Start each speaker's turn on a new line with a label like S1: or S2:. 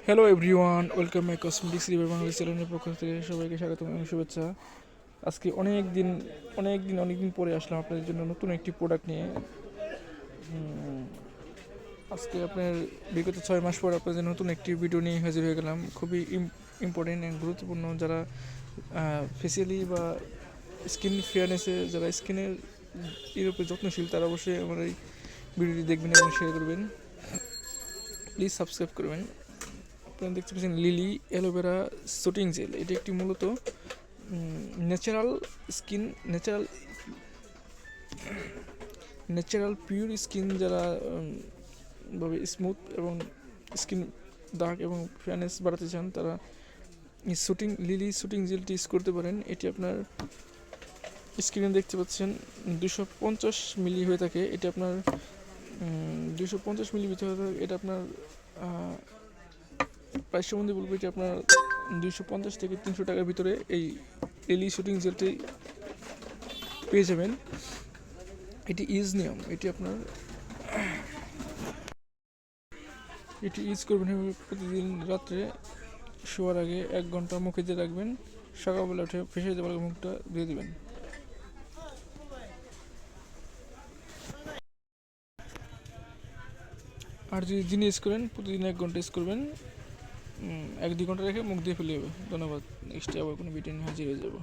S1: Hello everyone, welcome my cosmetics river Bangladesh চ্যানেলের পক্ষ থেকে সবাইকে স্বাগত এবং শুভেচ্ছা। আজকে অনেক দিন পরে আসলাম আপনাদের জন্য নতুন একটি প্রোডাক্ট নিয়ে। আজকে আপনার বিগত 6 মাস পর আপনাদের নতুন একটি ভিডিও নিয়ে হাজির হয়ে গেলাম। খুবই ইম্পর্টেন্ট অ্যান্ড গুরুত্বপূর্ণ যারা ফেসিয়ালি বা স্কিন ফেয়ারনেসে, যারা স্কিনের উপরে যত্নশীল, তারা অবশ্যই আমার এই ভিডিওটি দেখবেন এবং শেয়ার করবেন। প্লিজ সাবস্ক্রাইব করবেন। আপনারা দেখতে পাচ্ছেন লিলি অ্যালোভেরা শুটিং জেল। এটি একটি মূলত natural skin natural pure skin যারা ভাবে স্মুথ এবং স্কিন ডার্ক এবং ফেয়ারনেস বাড়াতে চান, তারা লিলি শুটিং জেলটি ইউজ করতে পারেন। এটি আপনার স্ক্রিনে দেখতে পাচ্ছেন 250 মিলি হয়ে থাকে। এটি আপনার 250 মিলি ভিতরে এটা আপনার প্রাইস সম্বন্ধে বলবো, এটি আপনার 250 থেকে 300 টাকার ভিতরে এই লিলি শুটিং জেলটি পেয়ে যাবেন। এটি নিয়ম, এটি ইউজ করবেন প্রতিদিন রাত্রে শোয়ার আগে 1 ঘন্টা মুখে দিয়ে রাখবেন। সকালবেলা উঠে ফেসে দেওয়ার আগে মুখটা দিয়ে দেবেন। আর যদি দিনে ইউজ করেন, প্রতিদিন 1 ঘন্টা ইউজ করবেন, 1-2 ঘন্টা রেখে মুখ দিয়ে ফেলে যাবে। ধন্যবাদ। নেক্সটে আবার কোনো ভিডিও নিয়ে হাজির হয়ে যাবো।